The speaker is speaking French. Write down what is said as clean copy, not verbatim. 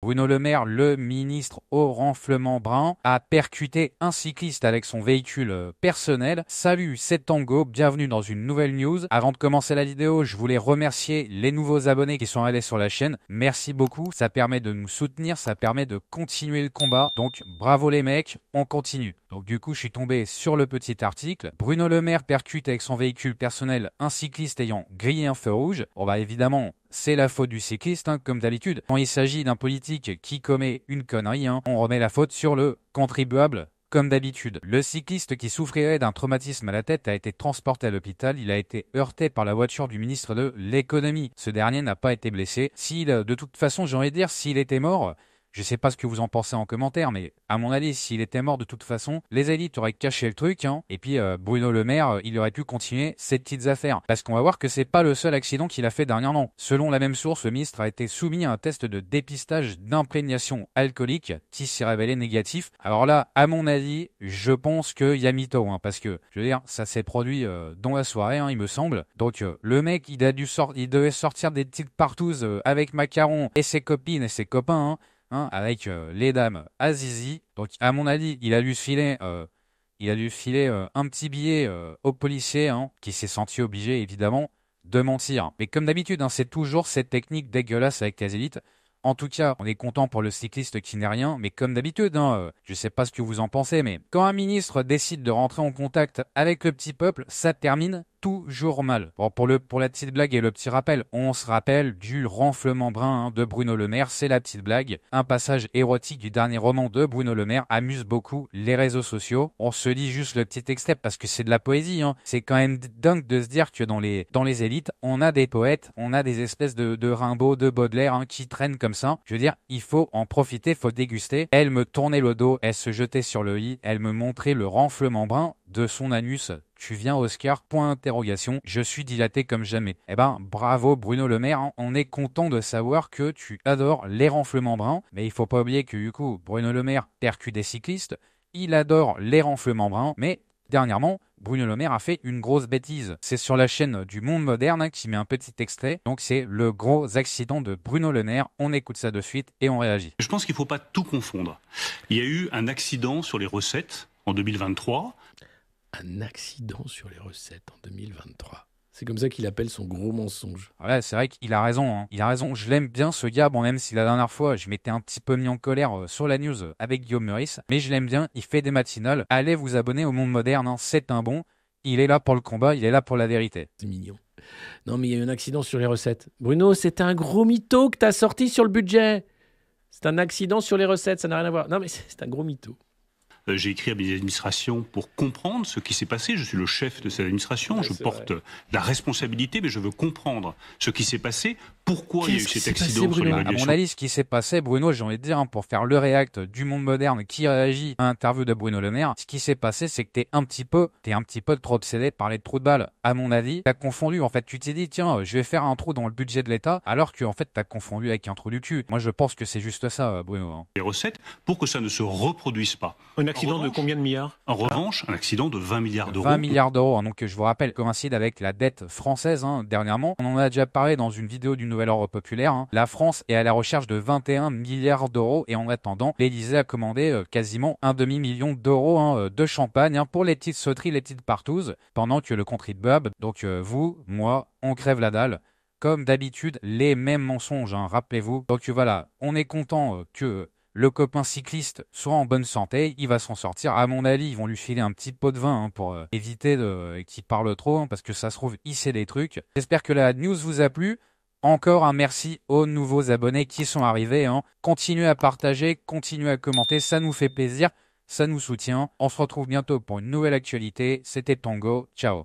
Bruno Le Maire, le ministre au renflement brun, a percuté un cycliste avec son véhicule personnel. Salut, c'est Tango, bienvenue dans une nouvelle news. Avant de commencer la vidéo, je voulais remercier les nouveaux abonnés qui sont allés sur la chaîne. Merci beaucoup, ça permet de nous soutenir, ça permet de continuer le combat. Donc bravo les mecs, on continue. Donc du coup, je suis tombé sur le petit article. Bruno Le Maire percute avec son véhicule personnel un cycliste ayant grillé un feu rouge. On va évidemment... C'est la faute du cycliste, comme d'habitude. Quand il s'agit d'un politique qui commet une connerie, on remet la faute sur le contribuable, comme d'habitude. Le cycliste qui souffrirait d'un traumatisme à la tête a été transporté à l'hôpital. Il a été heurté par la voiture du ministre de l'économie. Ce dernier n'a pas été blessé. De toute façon, j'ai envie de dire, s'il était mort... Je sais pas ce que vous en pensez en commentaire, mais à mon avis, s'il était mort de toute façon, les élites auraient caché le truc, et puis Bruno Le Maire, il aurait pu continuer ses petites affaires. Parce qu'on va voir que c'est pas le seul accident qu'il a fait dernièrement. Selon la même source, le ministre a été soumis à un test de dépistage d'imprégnation alcoolique qui s'est révélé négatif. Alors là, à mon avis, je pense qu'il y a mytho, parce que, je veux dire, ça s'est produit dans la soirée, il me semble. Donc le mec, il devait sortir des petites partous avec Macaron et ses copines et ses copains, avec les dames Azizi. Donc à mon avis, il a dû filer un petit billet au policier, qui s'est senti obligé évidemment de mentir. Mais comme d'habitude, c'est toujours cette technique dégueulasse avec les élites. En tout cas, on est content pour le cycliste qui n'est rien, mais comme d'habitude, je sais pas ce que vous en pensez, mais quand un ministre décide de rentrer en contact avec le petit peuple, ça termine toujours mal. Bon, pour la petite blague et le petit rappel, on se rappelle du renflement brun de Bruno Le Maire, c'est la petite blague. Un passage érotique du dernier roman de Bruno Le Maire amuse beaucoup les réseaux sociaux. On se lit juste le petit extrait parce que c'est de la poésie. C'est quand même dingue de se dire que dans les élites, on a des poètes, on a des espèces de Rimbaud, de Baudelaire qui traînent comme ça. Je veux dire, il faut en profiter, faut déguster. Elle me tournait le dos, elle se jetait sur le lit, elle me montrait le renflement brun de son anus. Tu viens Oscar, point d'interrogation, je suis dilaté comme jamais. Eh ben, bravo Bruno Le Maire, on est content de savoir que tu adores les renflements bruns, mais il faut pas oublier que du coup, Bruno Le Maire percute des cyclistes, il adore les renflements bruns, mais dernièrement, Bruno Le Maire a fait une grosse bêtise. C'est sur la chaîne du Monde Moderne qui met un petit extrait, donc c'est le gros accident de Bruno Le Maire, on écoute ça de suite et on réagit. Je pense qu'il ne faut pas tout confondre. Il y a eu un accident sur les recettes en 2023. Un accident sur les recettes en 2023. C'est comme ça qu'il appelle son gros mensonge. Ouais, c'est vrai qu'il a raison. Il a raison. Je l'aime bien ce gars. Bon, même si la dernière fois, je m'étais un petit peu mis en colère sur la news avec Guillaume Meurice. Mais je l'aime bien. Il fait des matinales. Allez vous abonner au Monde Moderne. C'est un bon. Il est là pour le combat. Il est là pour la vérité. C'est mignon. Non, mais il y a eu un accident sur les recettes. Bruno, c'est un gros mytho que t'as sorti sur le budget. C'est un accident sur les recettes. Ça n'a rien à voir. Non, mais c'est un gros mytho. J'ai écrit à mes administrations pour comprendre ce qui s'est passé. Je suis le chef de cette administration. Ouais, je porte la responsabilité, mais je veux comprendre ce qui s'est passé. Pourquoi il y a eu cet accident sur l'évaluation? À mon avis, ce qui s'est passé, Bruno, j'ai envie de dire, pour faire le réact du Monde Moderne qui réagit à l'interview de Bruno Le Maire, ce qui s'est passé, c'est que t'es un petit peu trop obsédé par les trous de balles. À mon avis, t'as confondu. En fait, tu t'es dit, tiens, je vais faire un trou dans le budget de l'État, alors que en fait, t'as confondu avec un trou du cul. Moi, je pense que c'est juste ça, Bruno. Les recettes, pour que ça ne se reproduise pas. Un accident de combien de milliards? En revanche, un accident de 20 milliards d'euros. 20 milliards d'euros. Donc, je vous rappelle, coïncide avec la dette française, dernièrement. On en a déjà parlé dans une vidéo du Nouvel Ordre Populaire. La France est à la recherche de 21 milliards d'euros et en attendant, l'Élysée a commandé quasiment un demi-million d'euros de champagne pour les petites sauteries, les petites partouzes, pendant que le contribuable, donc vous, moi, on crève la dalle. Comme d'habitude, les mêmes mensonges, rappelez-vous. Donc voilà, on est content que le copain cycliste soit en bonne santé, il va s'en sortir. À mon avis, ils vont lui filer un petit pot de vin pour éviter qu'il parle trop, parce que ça se trouve, il sait des trucs. J'espère que la news vous a plu. Encore un merci aux nouveaux abonnés qui sont arrivés. Continuez à partager, continuez à commenter, ça nous fait plaisir, ça nous soutient. On se retrouve bientôt pour une nouvelle actualité. C'était Tango, ciao.